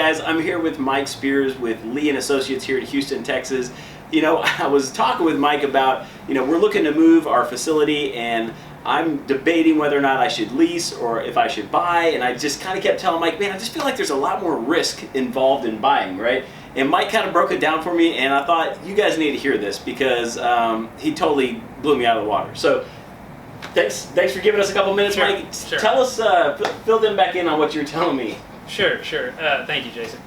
guys? I'm here with Mike Spears with Lee and Associates here in Houston, Texas. You know, I was talking with Mike about, we're looking to move our facility, and I'm debating whether or not I should lease or if I should buy, and I just kind of kept telling Mike, man, I just feel like there's a lot more risk involved in buying, right? And Mike kind of broke it down for me, and I thought you guys need to hear this because he totally blew me out of the water. So thanks for giving us a couple minutes, Sure, Mike. sure. Tell us, fill them back in on what you're telling me. Sure. Thank you, Jason.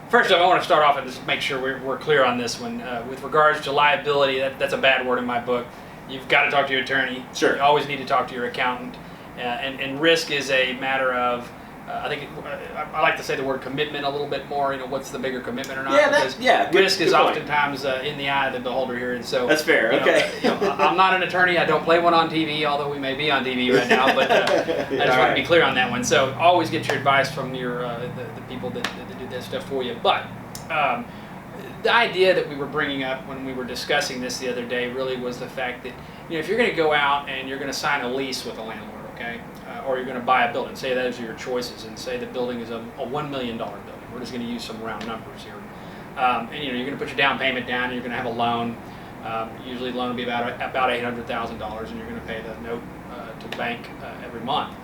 First off, I want to start off and just make sure we're clear on this one. With regards to liability, that's a bad word in my book. You've got to talk to your attorney. Sure. You always need to talk to your accountant. And risk is a matter of, I like to say the word commitment a little bit more. What's the bigger commitment or not? Yeah, risk is good point. oftentimes in the eye of the beholder here. And so that's fair. Okay. I'm not an attorney. I don't play one on TV, although we may be on TV right now. But I just want to be clear on that one. So always get your advice from your the people that do that stuff for you. But the idea that we were bringing up when we were discussing this the other day really was the fact that if you're going to go out and you're going to sign a lease with a landlord, okay, or you're going to buy a building, say those are your choices, and say the building is a $1 million building. We're just going to use some round numbers here, and you're going to put your down payment down, and you're going to have a loan. Usually, the loan will be about $800,000, and you're going to pay the note to the bank every month.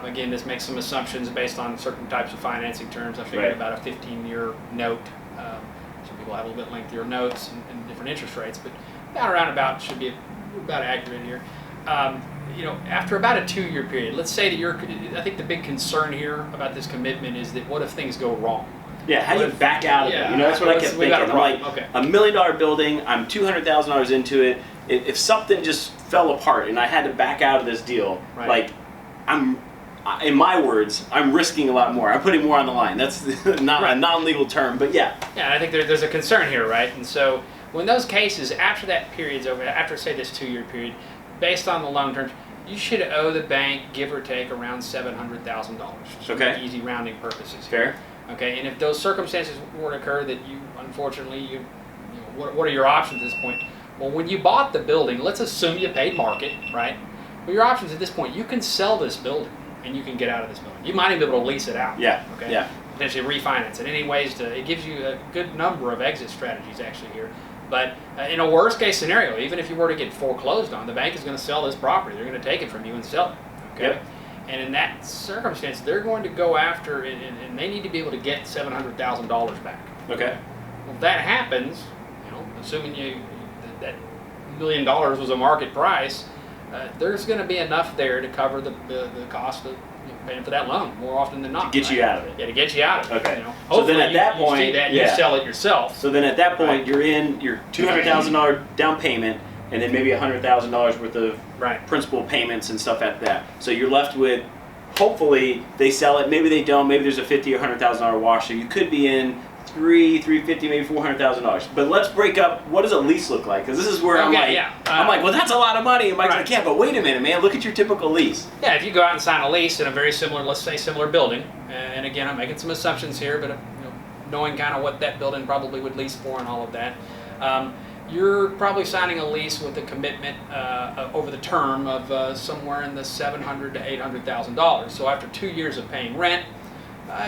Again, this makes some assumptions based on certain types of financing terms. I figured about a 15-year note. Some people have a little bit lengthier notes and different interest rates, but about should be about accurate here. After about a 2-year period, let's say that I think the big concern here about this commitment is that what if things go wrong? Yeah, how do you back out of it? That's what I kept thinking. I'm like, $1 million building, I'm $200,000 into it. If something just fell apart and I had to back out of this deal, in my words, I'm risking a lot more. I'm putting more on the line. That's not a non-legal term, but yeah. Yeah, I think there's a concern here, right? And so when those cases, after that period's over, after say this 2-year period, based on the loan terms, you should owe the bank, give or take, around $700,000. Okay. For easy rounding purposes. Fair. Okay, and if those circumstances were to occur that unfortunately, what are your options at this point? Well, when you bought the building, let's assume you paid market, right? Well, your options at this point, you can sell this building and you can get out of this building. You might even be able to lease it out. Yeah. Okay. Yeah. Potentially refinance it. It gives you a good number of exit strategies actually here. But in a worst case scenario, even if you were to get foreclosed on, the bank is going to sell this property. They're going to take it from you and sell it. Okay. Yep. And in that circumstance, they're going to go after, and they need to be able to get $700,000 back. Okay. Well, if that happens, assuming that $1 million was a market price, there's going to be enough there to cover the cost of paying for that loan more often than not. To get you out of it. Yeah, to get you out of it. Okay. So then at that point, you sell it yourself. So then at that point, you're in your $200,000 down payment, and then maybe $100,000 worth of principal payments and stuff at that. So you're left with, hopefully, they sell it. Maybe they don't. Maybe there's a $50,000 or $100,000 wash. So you could be in $350,000, maybe $400,000. But let's break up. What does a lease look like? Because this is where I'm like, well, that's a lot of money. And Mike's like, yeah, but wait a minute, man. Look at your typical lease. Yeah, if you go out and sign a lease in a very similar, let's say, similar building, and again, I'm making some assumptions here, but knowing kind of what that building probably would lease for and all of that. You're probably signing a lease with a commitment over the term of somewhere in the $700,000 to $800,000. So after 2 years of paying rent,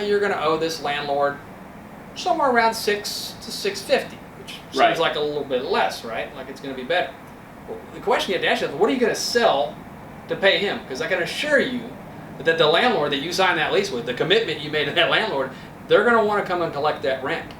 you're going to owe this landlord somewhere around $600 to $650, which seems like a little bit less, right? Like it's going to be better. Well, the question you have to ask yourself, what are you going to sell to pay him? Because I can assure you that the landlord that you signed that lease with, the commitment you made to that landlord, they're going to want to come and collect that rent,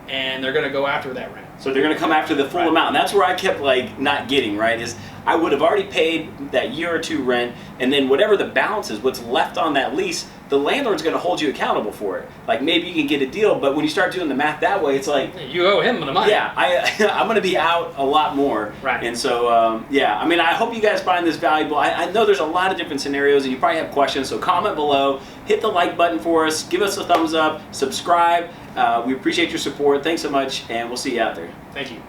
and they're going to go after that rent. So they're going to come after the full amount. And that's where I kept not getting, right, is I would have already paid that year or two rent, and then whatever the balance is, what's left on that lease, the landlord's going to hold you accountable for it. Like maybe you can get a deal, but when you start doing the math that way, it's like... You owe him the money. Yeah, I'm going to be out a lot more. Right. And so, I hope you guys find this valuable. I know there's a lot of different scenarios, and you probably have questions, so comment below, hit the like button for us, give us a thumbs up, subscribe. We appreciate your support. Thanks so much, and we'll see you out there. Thank you.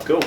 Cool.